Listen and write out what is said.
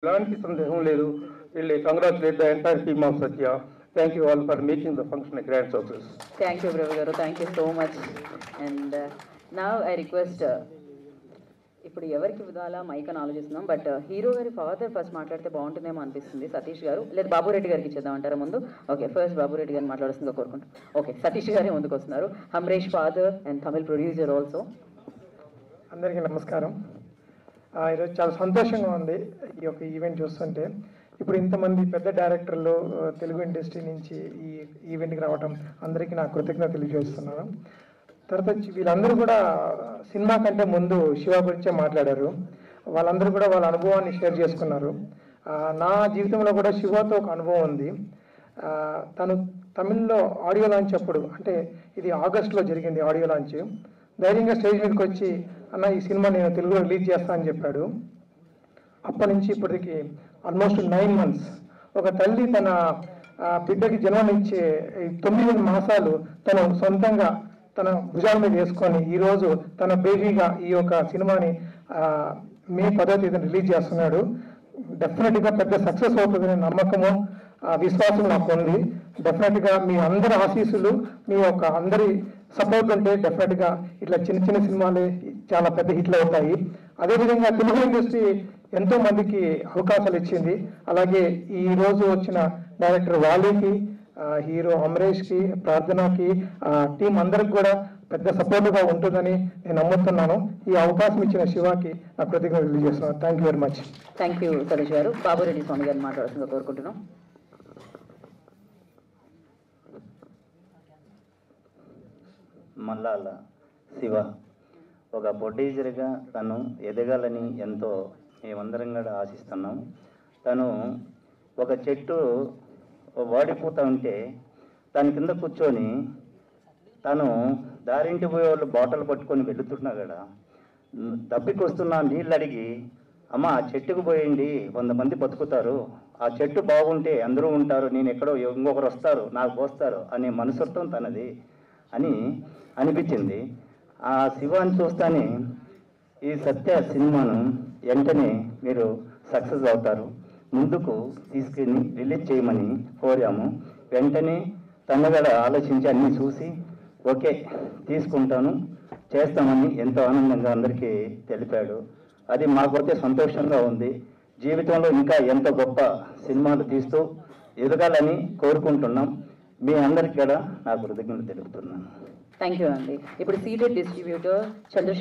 ఎలాంటి సందేహం లేదు. Really congratulate the entire team of Satya. Thank you all for making the function a grand success. Thank you, Prabhu Garu. Thank you so much. And now I request ఇప్పుడు ఎవరికి విధాలా mic అని ఆలోచిస్తున్నాం, but hero గారి father first మాట్లాడితే బాగుంటుందేమో అనిపిస్తుంది. సతీష్ గారు లేదా బాబురెడ్డి గారికి ఇచ్చేద్దాం అంటారా ముందు? ఓకే, ఫస్ట్ బాబురెడ్డి గారిని మాట్లాడుతుందిగా కోరుకుంటాం. ఓకే, సతీష్ గారే ముందుకు వస్తున్నారు. Amaresh father and Tamil producer also. అందరికీ నమస్కారం. ఈరోజు చాలా సంతోషంగా ఉంది ఈ యొక్క ఈవెంట్ చూస్తుంటే. ఇప్పుడు ఇంతమంది పెద్ద డైరెక్టర్లు తెలుగు ఇండస్ట్రీ నుంచి ఈ ఈవెంట్కి రావడం అందరికీ నా కృతజ్ఞత తెలియజేస్తున్నాను. తర్వాత వీళ్ళందరూ కూడా సినిమా కంటే ముందు శివ గురించే మాట్లాడారు. వాళ్ళందరూ కూడా వాళ్ళ అనుభవాన్ని షేర్ చేసుకున్నారు. నా జీవితంలో కూడా శివతో ఒక అనుభవం ఉంది. తను తమిళ్లో ఆడియో లాంచ్ అప్పుడు, అంటే ఇది ఆగస్టులో జరిగింది ఆడియో లాంచ్, ధైర్యంగా స్టేజ్ మీదకి వచ్చి అన్న ఈ సినిమా నేను తెలుగులో రిలీజ్ చేస్తా అని చెప్పాడు. అప్పటి నుంచి ఇప్పటికి ఆల్మోస్ట్ 9 months. ఒక తల్లి తన బిడ్డకి జన్మనిచ్చే 9 మాసాలు తను సొంతంగా తన భుజాల మీద వేసుకొని ఈరోజు తన బేబీగా ఈ యొక్క సినిమాని మే 10వ తేదీన రిలీజ్ చేస్తున్నాడు. డెఫినెట్గా పెద్ద సక్సెస్ అవుతుందనే నమ్మకము విశ్వాసం నాకు ఉంది. డెఫినెట్గా మీ అందరి ఆశీస్సులు, మీ యొక్క అందరి సపోర్ట్ ఉంటే డెఫినెట్గా ఇట్లా చిన్న చిన్న సినిమాలే చాలా పెద్ద హిట్లు అవుతాయి. అదేవిధంగా తెలుగు ఇండస్ట్రీ ఎంతో మందికి అవకాశాలు ఇచ్చింది. అలాగే ఈ రోజు వచ్చిన డైరెక్టర్ వాలీకి, హీరో అమరేష్కి, ప్రార్థనకి, టీం అందరికి కూడా పెద్ద సపోర్ట్గా ఉంటుందని నేను నమ్ముతున్నాను. ఈ అవకాశం ఇచ్చిన శివాకి నా కృతజ్ఞతలు తెలియజేస్తున్నాను. Thank you very much. Thank you Satish గారు. బాబురెడ్డి స్వామి గారిని మాట్లాడుతుందిగా కోరుకుంటున్నాం. మల్లాల శివ ఒక ప్రొడ్యూసర్గా తను ఎదగాలని ఎంతో మేమందరం కూడా ఆశిస్తున్నాం. తను ఒక చెట్టు వాడిపోతూ ఉంటే దాని కింద కూర్చొని తను దారింటి పోయే వాళ్ళు బాటలు పట్టుకొని వెళుతున్నా కూడా దప్పికి వస్తున్న నీళ్ళు అడిగి, అమ్మ ఆ చెట్టుకు పోయండి 100 మంది బతుకుతారు, ఆ చెట్టు బాగుంటే అందరూ ఉంటారు, నేను ఎక్కడో ఇంకొకరు వస్తారు నాకు పోస్తారు అనే మనసత్వం తనది అని అనిపించింది. ఆ శివాన్ని చూస్తానే ఈ సత్య సినిమాను వెంటనే మీరు సక్సెస్ అవుతారు, ముందుకు తీసుకుని రిలీజ్ చేయమని కోరాము. వెంటనే తనగడ ఆలోచించి అన్నీ చూసి ఓకే తీసుకుంటాను చేస్తామని ఎంతో ఆనందంగా అందరికీ తెలిపాడు. అది మాకైతే సంతోషంగా ఉంది. జీవితంలో ఇంకా ఎంతో గొప్ప సినిమాలు తీస్తూ ఎదగాలని కోరుకుంటున్నాం. మీ అందరికీ కూడా నా కృతజ్ఞతలు తెలుపుతున్నాను. థ్యాంక్ యూ అండి. ఇప్పుడు సీడెడ్ డిస్ట్రిబ్యూటర్ చంద్రశేఖర్